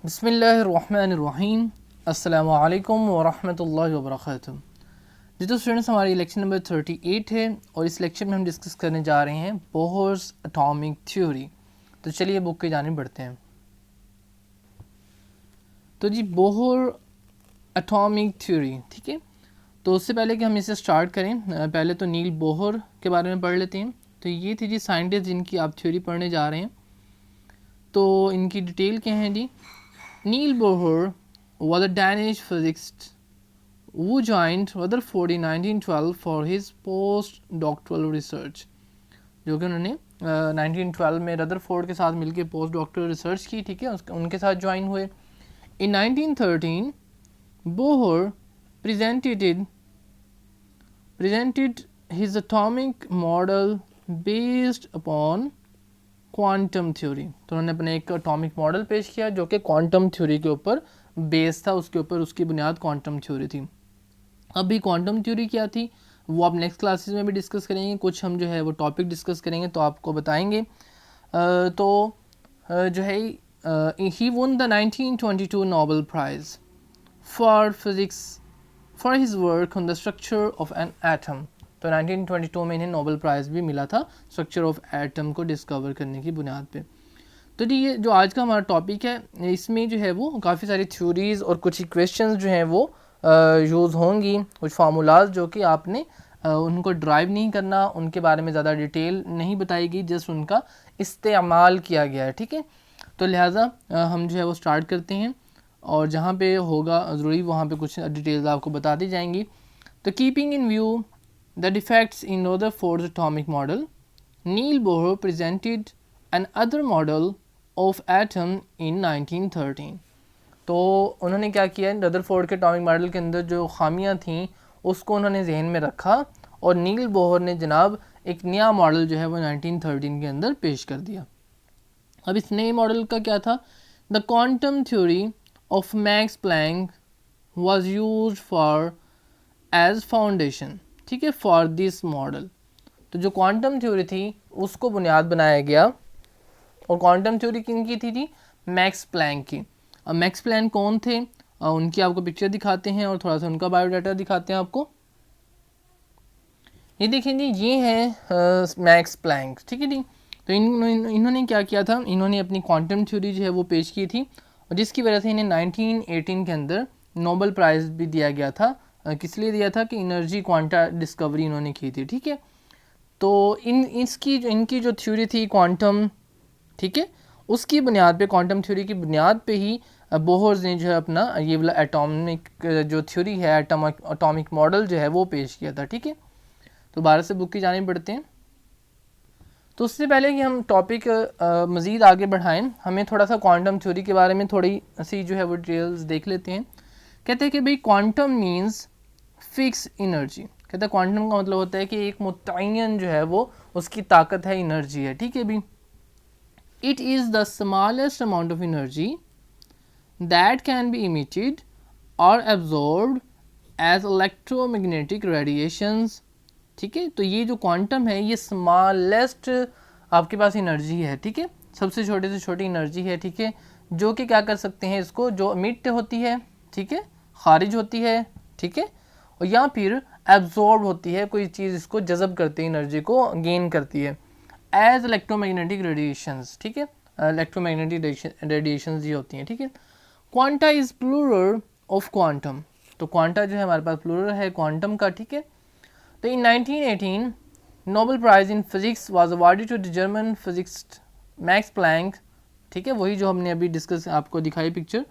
बिस्मिल्लाहिर्रहमानिर्रहीम। अस्सलामु अलैकुम वरहमतुल्लाहि वबरकातुहू। जी तो स्टूडेंट्स, हमारी लेक्चर नंबर 38 है और इस लेक्चर में हम डिस्कस करने जा रहे हैं बोहर्स एटॉमिक थ्योरी। तो चलिए बुक की जानिब बढ़ते हैं। तो जी बोहर एटॉमिक थ्योरी, ठीक है। तो उससे पहले कि हम इसे स्टार्ट करें, पहले तो नील बोहर के बारे में पढ़ लेते हैं। तो ये थे जी साइंटिस्ट जिनकी आप थ्योरी पढ़ने जा रहे हैं। तो इनकी डिटेल क्या है जी। Neil Bohr was a Danish physicist who joined Rutherford in 1912 for his post-doctoral research, जो कि उन्होंने 1912 में रदरफोर्ड के साथ मिलकर पोस्ट डॉक्टरल रिसर्च की, ठीक है। उनके साथ ज्वाइन हुए। इन 1913 Bohr presented his atomic model based upon quantum theory. तो उन्होंने अपने एक एटॉमिक मॉडल पेश किया जो कि क्वांटम थ्योरी के ऊपर बेस था, उसके ऊपर उसकी बुनियाद क्वांटम थ्योरी थी। अभी क्वांटम थ्योरी क्या थी वो आप नेक्स्ट क्लासेस में भी डिस्कस करेंगे, कुछ हम जो है वो टॉपिक डिस्कस करेंगे तो आपको बताएंगे। जो है ही won the 1922 Nobel prize for physics for his work on the structure of an atom. तो 1922 में इन्हें नोबेल प्राइज़ भी मिला था स्ट्रक्चर ऑफ एटम को डिस्कवर करने की बुनियाद पे। तो जी ये जो आज का हमारा टॉपिक है, इसमें जो है वो काफ़ी सारी थ्योरीज़ और कुछ इक्वेशंस जो हैं वो यूज़ होंगी, कुछ फार्मूलाज जो कि आपने उनको ड्राइव नहीं करना, उनके बारे में ज़्यादा डिटेल नहीं बताई गई, जस्ट उनका इस्तेमाल किया गया है, ठीक है। तो लिहाजा हम जो है वो स्टार्ट करते हैं और जहाँ पे होगा ज़रूरी वहाँ पे कुछ डिटेल्स आपको बता दी जाएंगी। तो keeping in view the defects in Rutherford's atomic model, Neil Bohr presented another model of atom in 1913। तो उन्होंने क्या किया, रदरफोर्ड के एटॉमिक मॉडल के अंदर जो खामियां थीं उसको उन्होंने जहन में रखा और नील बोहर ने जनाब एक नया मॉडल जो है वो 1913 के अंदर पेश कर दिया। अब इस नए मॉडल का क्या था, the quantum theory of Max Planck was used for as foundation, ठीक है, फॉर दिस मॉडल। तो जो क्वांटम थ्योरी थी उसको बुनियाद बनाया गया और क्वांटम थ्योरी किनकी थी, मैक्स प्लैंक की। अब मैक्स प्लैंक कौन थे, उनकी आपको पिक्चर दिखाते हैं और थोड़ा सा उनका बायोडाटा दिखाते हैं आपको। ये देखें जी, ये है मैक्स प्लैंक, ठीक है जी। तो इन्होंने क्या किया था, इन्होंने अपनी क्वांटम थ्योरी जो है वो पेश की थी और जिसकी वजह से इन्हें 1918 के अंदर नोबेल प्राइज़ भी दिया गया था। किस लिए दिया था कि एनर्जी क्वांटा डिस्कवरी इन्होंने की थी, ठीक है। तो इनकी जो थ्योरी थी क्वांटम, ठीक है, उसकी बुनियाद पे, क्वांटम थ्योरी की बुनियाद पे ही बोहर्स ने जो है अपना ये वाला एटॉमिक जो थ्योरी है, एटॉमिक मॉडल जो है वो पेश किया था, ठीक है। तो दोबारा से बुक की जानिब बढ़ते हैं। तो उससे पहले कि हम टॉपिक मज़ीद आगे बढ़ाएं, हमें थोड़ा सा क्वांटम थ्योरी के बारे में थोड़ी सी जो है वो डिटेल्स देख लेते हैं। कहते हैं कि भाई क्वांटम मीन्स फिक्स एनर्जी। कहते हैं क्वांटम का मतलब होता है कि एक मुतय्यन जो है वो उसकी ताकत है, एनर्जी है, ठीक है भी। It is the smallest amount of energy that can be emitted और एब्जॉर्ब्ड एज इलेक्ट्रोमैग्नेटिक रेडिएशंस, ठीक है। तो ये जो क्वांटम है ये स्मॉलेस्ट आपके पास एनर्जी है, ठीक है, सबसे छोटे से छोटी एनर्जी है, ठीक है, जो कि क्या कर सकते हैं, इसको जो इमिट होती है, ठीक है, खारिज होती है, ठीक है, और या फिर एब्जॉर्ब होती है, कोई चीज़ इसको जज़ब करती है, एनर्जी को गेन करती है, एज इलेक्ट्रोमैग्नेटिक रेडिएशंस, ठीक है, इलेक्ट्रोमैग्नेटिक रेडिएशंस ये होती हैं, ठीक है। Quanta is plural of quantum. तो क्वांटा जो है हमारे पास प्लूरल है क्वांटम का, ठीक है। तो in 1918 Nobel prize in physics was awarded to the German physicist Max Planck, ठीक है, वही जो हमने अभी डिस्कस आपको दिखाई पिक्चर।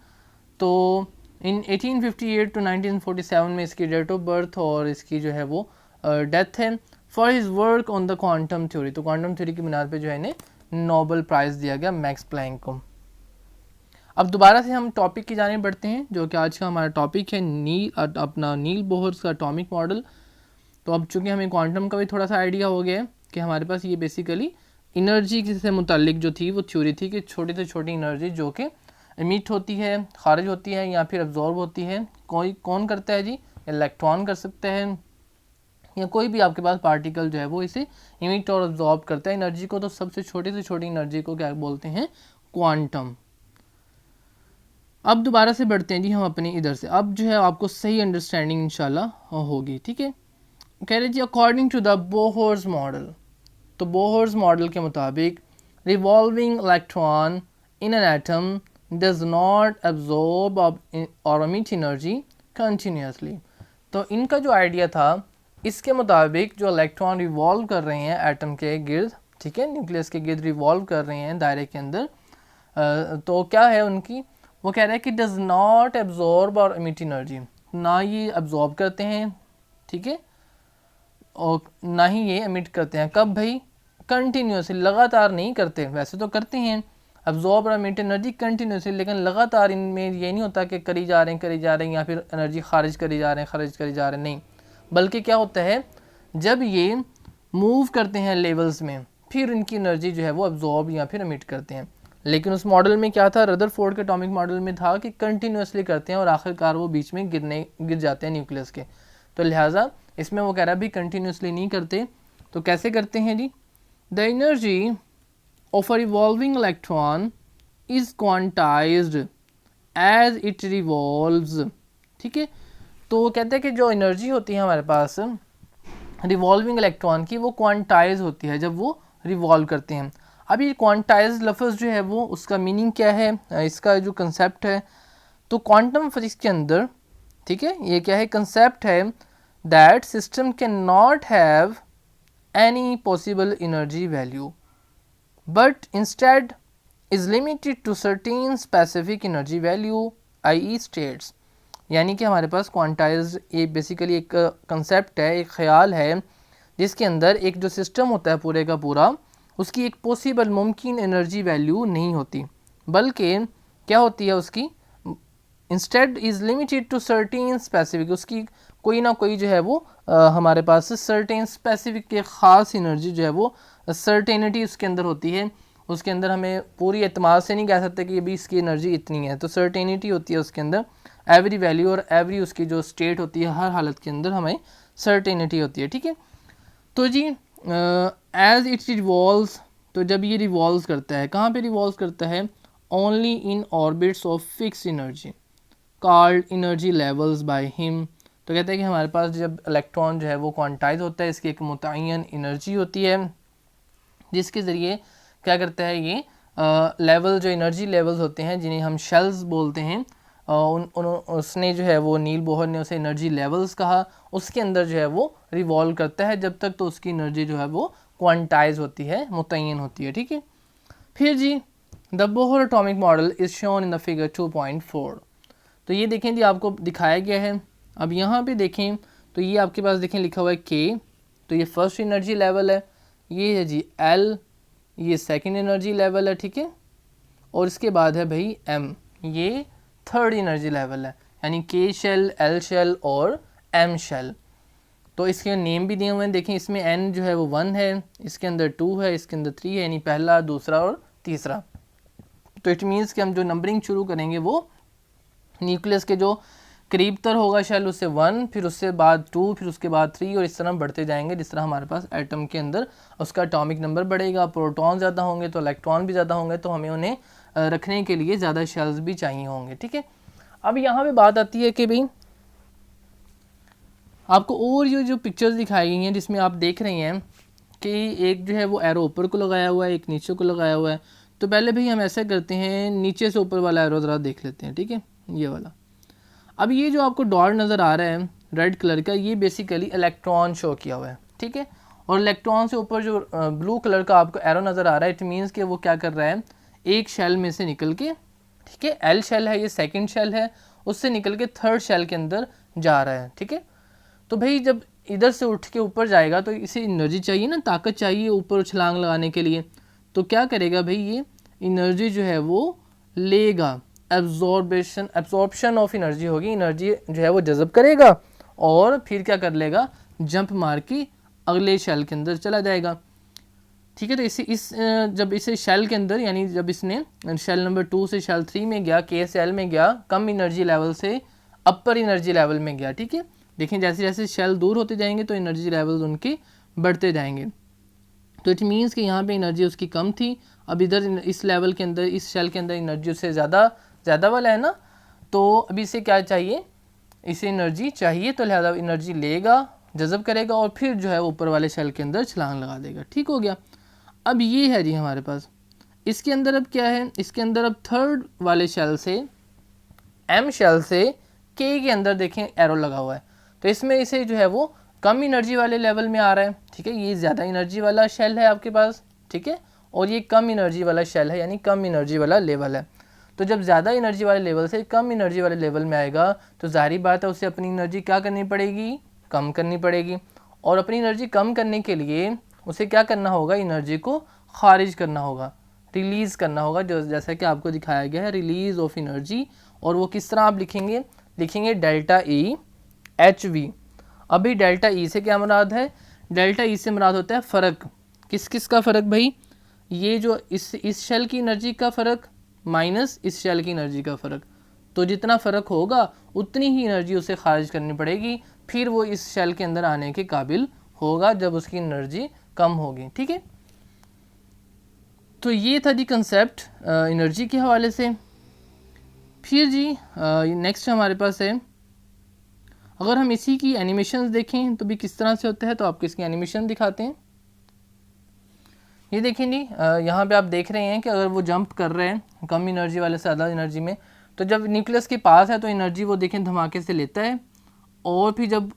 तो इन 1858 टू 1947 में इसकी डेट ऑफ बर्थ और इसकी जो है वो डेथ है, for his work on the quantum theory. तो क्वांटम थ्योरी की बुनियाद पे जो है इन्हें नोबेल प्राइज़ दिया गया मैक्स प्लैंक को। अब दोबारा से हम टॉपिक की जाने बढ़ते हैं, जो कि आज का हमारा टॉपिक है अपना नील बोहर्स का एटॉमिक मॉडल। तो अब चूँकि हमें क्वांटम का भी थोड़ा सा आइडिया हो गया है कि हमारे पास ये बेसिकली एनर्जी से मुतालिक जो थी वो थ्योरी थी कि छोटी से छोटी एनर्जी जो कि इमिट होती है, खारिज होती है या फिर अब्जॉर्ब होती है, कौन करता है जी, इलेक्ट्रॉन कर सकते हैं या कोई भी आपके पास पार्टिकल जो है वो इसे इमिट और अब्जॉर्ब करता है एनर्जी को। तो सबसे छोटी से छोटी एनर्जी को क्या बोलते हैं, क्वांटम। अब दोबारा से बढ़ते हैं जी हम अपने इधर से, अब जो है आपको सही अंडरस्टैंडिंग इंशाल्लाह होगी, ठीक है। कह रहे जी according to the Bohr's model, तो बोहर्स मॉडल के मुताबिक revolving electron in an atom does not absorb और emit एनर्जी कंटिन्यूसली। तो इनका जो आइडिया था, इसके मुताबिक जो इलेक्ट्रॉन रिवॉल्व कर रहे हैं एटम के गिर्द, ठीक है, न्यूक्लियस के गिर्द रिवॉल्व कर रहे हैं दायरे के अंदर, तो क्या है उनकी, वो कह रहे हैं कि डज नॉट एब्जॉर्ब और emit एनर्जी, ना ये एब्जॉर्ब करते हैं, ठीक है, और ना ही ये emit करते हैं। कब भाई, कंटिन्यूसली, लगातार नहीं करते, वैसे तो करते हैं एब्जॉर्ब और emit एनर्जी कंटिन्यूसली, लेकिन लगातार इनमें ये नहीं होता कि करी जा रहे हैं या फिर एनर्जी खारिज करी जा रहे हैं, नहीं, बल्कि क्या होता है जब ये मूव करते हैं लेवल्स में, फिर इनकी एनर्जी जो है वो एब्जॉर्ब या फिर emit करते हैं। लेकिन उस मॉडल में क्या था, रदरफोर्ड के एटॉमिक मॉडल में था कि कंटिन्यूसली करते हैं और आखिरकार वो बीच में गिर जाते हैं न्यूक्लियस के, तो लिहाजा इसमें वो कह रहा है भी कंटिन्यूसली नहीं करते, तो कैसे करते हैं जी, the energy of a revolving electron is quantized as it revolves, ठीक है। तो वो कहते हैं कि जो एनर्जी होती है हमारे पास रिवॉल्विंग इलेक्ट्रॉन की, वो क्वांटाइज होती है जब वो रिवॉल्व करते हैं। अब ये क्वांटाइज लफ्ज़ जो है वो उसका मीनिंग क्या है, इसका जो कंसेप्ट है, तो क्वांटम फिजिक्स के अंदर, ठीक है, ये क्या है, कंसेप्ट है that system can not have any possible energy value but instead is limited to certain specific energy value I states. यानी कि हमारे पास क्वांटाइज ये बेसिकली एक कंसेप्ट है, एक ख्याल है, जिसके अंदर एक जो सिस्टम होता है पूरे का पूरा, उसकी एक पॉसिबल मुमकिन एनर्जी वैल्यू नहीं होती, बल्कि क्या होती है उसकी, instead is limited to certain specific, उसकी कोई ना कोई जो है वो हमारे पास सर्टेन स्पेसिफिक के ख़ास एनर्जी जो है वो सर्टेनिटी उसके अंदर होती है। उसके अंदर हमें पूरी एतमाद से नहीं कह सकते कि अभी इसकी एनर्जी इतनी है, तो सर्टेनिटी होती है उसके अंदर, एवरी वैल्यू और एवरी उसकी जो स्टेट होती है, हर हालत के अंदर हमें सर्टेनिटी होती है, ठीक है। तो जी एज इट रिवॉल्व्स, तो जब ये रिवॉल्व करता है, कहाँ पे रिवॉल्व करता है, only in orbits of fix energy called energy levels by him. तो कहते हैं कि हमारे पास जब इलेक्ट्रॉन जो है वो क्वांटाइज होता है, इसकी एक मुतय्यन एनर्जी होती है, जिसके ज़रिए क्या करता है ये लेवल, जो एनर्जी लेवल्स होते हैं जिन्हें हम शेल्स बोलते हैं, उसने जो है वो नील बोहर ने उसे एनर्जी लेवल्स कहा, उसके अंदर जो है वो रिवॉल्व करता है जब तक तो उसकी एनर्जी जो है वो क्वांटाइज होती है, मुतय्यन होती है, ठीक है। फिर जी the Bohr atomic model is shown in the figure 2.4। तो ये देखें जी, आपको दिखाया गया है। अब यहाँ पे देखें तो ये आपके पास देखें लिखा हुआ है के, तो ये फर्स्ट एनर्जी लेवल है, ये है जी एल, ये सेकंड एनर्जी लेवल है, ठीक है, और इसके बाद है भाई एम, ये थर्ड एनर्जी लेवल है, यानी के शेल, एल शेल और एम शेल। तो इसके नेम भी दिए हुए हैं, देखें इसमें एन जो है वो 1 है, इसके अंदर 2 है, इसके अंदर 3 है, यानी पहला, दूसरा और तीसरा। तो इट मीन्स कि हम जो नंबरिंग शुरू करेंगे वो न्यूक्लियस के जो करीब तर होगा शेल, उससे 1, फिर उससे बाद 2, फिर उसके बाद 3, और इस तरह बढ़ते जाएंगे जिस तरह हमारे पास एटम के अंदर उसका एटॉमिक नंबर बढ़ेगा। प्रोटॉन ज़्यादा होंगे तो इलेक्ट्रॉन भी ज़्यादा होंगे, तो हमें उन्हें रखने के लिए ज़्यादा शेल्स भी चाहिए होंगे, ठीक है। अब यहाँ पे बात आती है कि भाई आपको और ये जो पिक्चर्स दिखाई गई हैं जिसमें आप देख रहे हैं कि एक जो है वो एरो ऊपर को लगाया हुआ है, एक नीचे को लगाया हुआ है। तो पहले भाई हम ऐसे करते हैं, नीचे से ऊपर वाला एरो ज़रा देख लेते हैं, ठीक है, ये वाला। अब ये जो आपको डॉट नज़र आ रहा है रेड कलर का, ये बेसिकली इलेक्ट्रॉन शो किया हुआ है, ठीक है, और इलेक्ट्रॉन से ऊपर जो ब्लू कलर का आपको एरो नज़र आ रहा है, इट मीन्स कि वो क्या कर रहा है, एक शेल में से निकल के, ठीक है, एल शेल है, ये सेकंड शेल है, उससे निकल के थर्ड शेल के अंदर जा रहा है, ठीक है। तो भाई जब इधर से उठ के ऊपर जाएगा तो इसे एनर्जी चाहिए ना, ताकत चाहिए ऊपर छलांग लगाने के लिए, तो क्या करेगा भाई, ये एनर्जी जो है वो लेगा, एब्जॉर्प्शन ऑफ एनर्जी होगी, एनर्जी जो है वो जज़ब करेगा और फिर क्या कर लेगा, जंप मार के अगले शेल के अंदर चला जाएगा, ठीक है। तो जब इसे शेल के अंदर, यानी जब इसने शेल नंबर 2 से शेल 3 में गया, के से एल में गया, कम एनर्जी लेवल से अपर एनर्जी लेवल में गया, ठीक है। देखें जैसे जैसे शेल दूर होते जाएंगे तो एनर्जी लेवल्स उनके बढ़ते जाएंगे। तो इट मीन्स कि यहाँ पे एनर्जी उसकी कम थी, अब इधर इस लेवल के अंदर, इस शेल के अंदर एनर्जी उससे ज़्यादा वाला है ना, तो अभी इसे क्या चाहिए, इसे एनर्जी चाहिए, तो लिहाजा एनर्जी लेगा, जज़ब करेगा और फिर जो है ऊपर वाले शेल के अंदर छलांग लगा देगा। ठीक हो गया। अब ये है जी हमारे पास, इसके अंदर अब क्या है, इसके अंदर अब थर्ड वाले शेल से, एम शेल से के के अंदर देखें एरो लगा हुआ है, तो इसमें इसे जो है वो कम एनर्जी वाले लेवल में आ रहा है। ठीक है, ये ज़्यादा एनर्जी वाला शेल है आपके पास। ठीक है, और ये कम एनर्जी वाला शेल है, यानी कम एनर्जी वाला लेवल है। तो जब ज़्यादा एनर्जी वाले लेवल से कम एनर्जी वाले लेवल में आएगा तो ज़ाहिर बात है उसे अपनी एनर्जी क्या करनी पड़ेगी, कम करनी पड़ेगी। और अपनी एनर्जी कम करने के लिए उसे क्या करना होगा, एनर्जी को खारिज करना होगा, रिलीज़ करना होगा, जो जैसा कि आपको दिखाया गया है, रिलीज़ ऑफ एनर्जी। और वो किस तरह आप लिखेंगे, लिखेंगे डेल्टा ई एच वी। अभी डेल्टा ई से क्या मुराद है, डेल्टा ई से मुराद होता है फ़र्क। किस किस का फ़र्क भाई, ये जो इस शेल की एनर्जी का फ़र्क माइनस इस शेल की एनर्जी का फ़र्क। तो जितना फ़र्क होगा उतनी ही एनर्जी उसे खारिज करनी पड़ेगी, फिर वो इस शेल के अंदर आने के काबिल होगा जब उसकी एनर्जी कम होगी। ठीक है, तो ये था जी कंसेप्ट एनर्जी के हवाले से। फिर जी नेक्स्ट हमारे पास है, अगर हम इसी की एनिमेशंस देखें तो भी किस तरह से होता है, तो आपको इसकी एनिमेशन दिखाते हैं। ये देखें जी, यहाँ पे आप देख रहे हैं कि अगर वो जंप कर रहे हैं कम एनर्जी वाले से ज़्यादा एनर्जी में, तो जब न्यूक्लियस के पास है तो एनर्जी वो देखें धमाके से लेता है, और फिर जब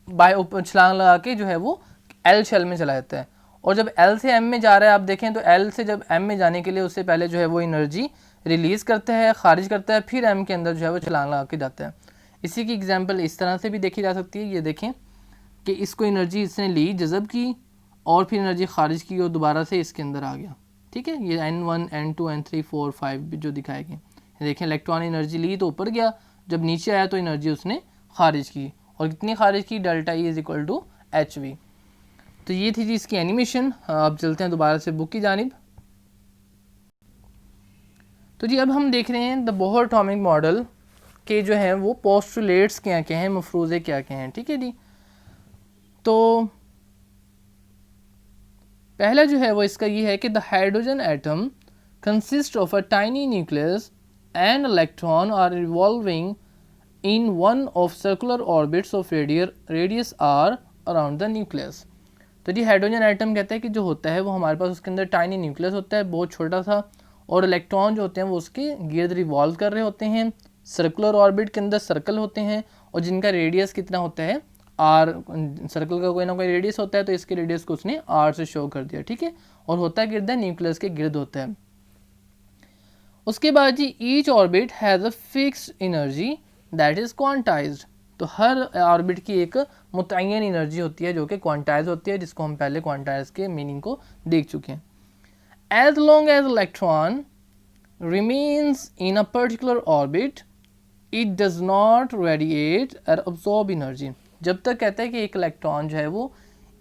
बाय ऊपर छलांग लगा के जो है वो एल शेल में चला जाता है। और जब एल से एम में जा रहा है, आप देखें तो एल से जब एम में जाने के लिए उससे पहले जो है वो एनर्जी रिलीज़ करता है, खारिज करता है, फिर एम के अंदर जो है वो छलांग लगा के जाता है। इसी की एग्जांपल इस तरह से भी देखी जा सकती है। ये देखें कि इसको एनर्जी इसने ली, जज़ब की, और फिर एनर्जी खारिज की और दोबारा से इसके अंदर आ गया। ठीक है, ये N1 N2 N3 4 5 जो दिखाए गए, देखें इलेक्ट्रॉन एनर्जी ली तो ऊपर गया, जब नीचे आया तो एनर्जी उसने खारिज की, और कितनी खारिज की, delta E is equal to H V. तो ये थी जी इसकी एनिमेशन। अब चलते हैं दोबारा से बुक की जानिब। तो जी अब हम देख रहे हैं द बोहर एटॉमिक मॉडल के जो हैं वो पोस्टुलेट्स क्या क्या हैं, मफरूज़े क्या क्या हैं। ठीक है जी, तो पहला जो है वो इसका ये है कि the hydrogen atom consist of a tiny nucleus and electron are revolving in one of circular orbits of radius R around the nucleus. तो जी हाइड्रोजन एटम कहता है कि जो होता है वो हमारे पास उसके अंदर टाइनी न्यूक्लियस होता है, बहुत छोटा सा, और इलेक्ट्रॉन जो होते हैं वो उसके गिर्द रिवॉल्व कर रहे होते हैं, सर्कुलर ऑर्बिट के अंदर सर्कल होते हैं, और जिनका रेडियस कितना होता है, आर। सर्कल का कोई ना कोई रेडियस होता है, तो इसके रेडियस को उसने आर से शो कर दिया। ठीक है, और होता है गिर्द है, न्यूक्लियस के गिर्द होता है। उसके बाद जी each orbit has a fixed energy that is quantized. तो हर ऑर्बिट की एक मुतय्यन एनर्जी होती है जो कि क्वांटाइज होती है, जिसको हम पहले क्वांटाइज के मीनिंग को देख चुके हैं। As long as electron remains in a particular orbit it does not radiate और अब्जॉर्ब एनर्जी। जब तक कहता है कि एक इलेक्ट्रॉन जो है वो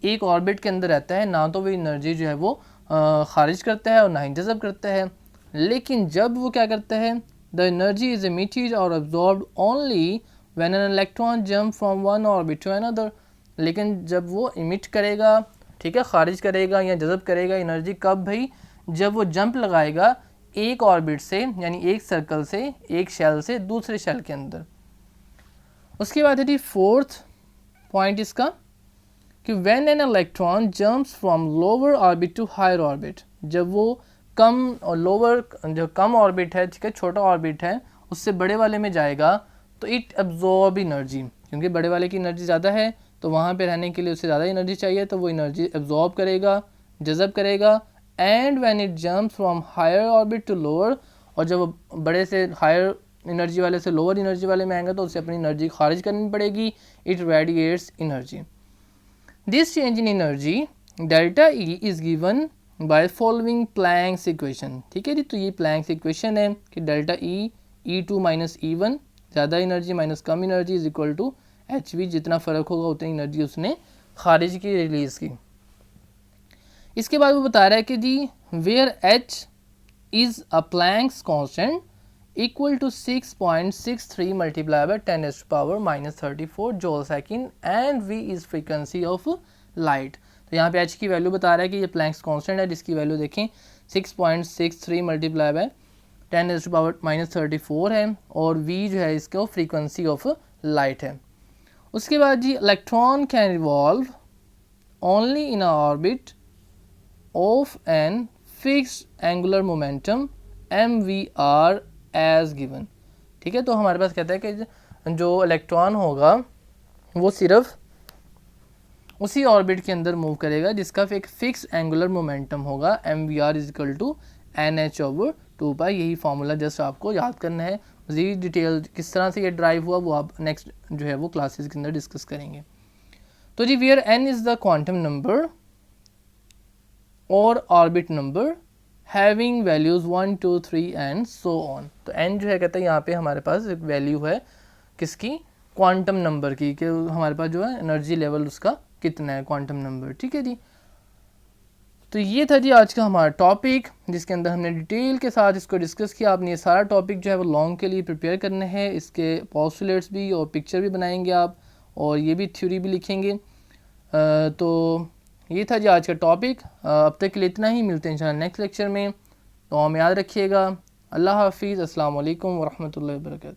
एक ऑर्बिट के अंदर रहता है, ना तो वो एनर्जी जो है वो खारिज करता है और ना ही जज़ब करता है। लेकिन जब वो क्या करता है, द एनर्जी इज emitted और absorbed only when an electron jump from one orbit to another. लेकिन जब वो इमिट करेगा, ठीक है, खारिज करेगा या जज़ब करेगा एनर्जी, कब भाई, जब वो जंप लगाएगा एक ऑर्बिट से, यानी एक सर्कल से, एक शेल से दूसरे शेल के अंदर। उसके बाद है जी फोर्थ पॉइंट इसका कि when an electron jumps from lower orbit to higher orbit, जब वो कम और लोअर, जो कम ऑर्बिट है, ठीक है, छोटा ऑर्बिट है, उससे बड़े वाले में जाएगा, तो इट एब्जॉर्ब एनर्जी, क्योंकि बड़े वाले की एनर्जी ज़्यादा है तो वहाँ पे रहने के लिए उसे ज़्यादा एनर्जी चाहिए, तो वो एनर्जी एब्जॉर्ब करेगा, जज़ब करेगा। And when it jumps from higher orbit to lower, और जब बड़े से हायर एनर्जी वाले से लोअर एनर्जी वाले में आएंगे तो उसे अपनी एनर्जी खारिज करनी पड़ेगी, it radiates energy. This change in energy delta E is given by following Planck's equation. ठीक है जी, तो ये प्लैंक्स इक्वेशन है कि delta E E2 minus E1, ज़्यादा एनर्जी माइनस कम energy is equal to HV, जितना फ़र्क होगा उतनी एनर्जी उसने खारिज की, रिलीज़ की। इसके बाद वो बता रहा है कि जी where H is a Planck's constant equal to 6.63 multiply by 10⁻⁻34 joule second and V is frequency of light. तो यहाँ पे H की वैल्यू बता रहा है कि ये प्लैंक्स कांस्टेंट है, जिसकी वैल्यू देखें 6.63 मल्टीप्लाई बाय 10⁻⁻34 है, और v जो है इसका फ्रीक्वेंसी ऑफ लाइट है। उसके बाद जी electron can revolve only in orbit of an fixed angular momentum mvr as given. ठीक है, तो हमारे पास कहता है कि जो इलेक्ट्रॉन होगा वो सिर्फ उसी ऑर्बिट के अंदर मूव करेगा जिसका एक फिक्स एंगुलर मोमेंटम होगा mvr is equal to nh/2π। यही फार्मूला जस्ट आपको याद करना है। मज़ीद डिटेल किस तरह से ये ड्राइव हुआ वो आप नेक्स्ट जो है वो क्लासेस के अंदर डिस्कस करेंगे। तो जी where n is the quantum number और orbit number having values 1 2 3 and so on. तो n जो है कहता है यहाँ पे हमारे पास एक वैल्यू है किसकी, क्वांटम नंबर की, कि हमारे पास जो है एनर्जी लेवल उसका कितना है, क्वांटम नंबर। ठीक है जी, तो ये था जी आज का हमारा टॉपिक जिसके अंदर हमने डिटेल के साथ इसको डिस्कस किया। आपने ये सारा टॉपिक जो है वो लॉन्ग के लिए प्रिपेयर करना है, इसके पोस्टुलेट्स भी और पिक्चर भी बनाएंगे आप, और ये भी थ्योरी भी लिखेंगे। तो ये था जी आज का टॉपिक। अब तक के लिए इतना ही, मिलते हैं इंशाल्लाह नेक्स्ट लेक्चर में। तो हम याद रखिएगा। अल्लाह हाफिज़। अस्सलाम वालेकुम वरहमतुल्लाहि वबरकातुहू।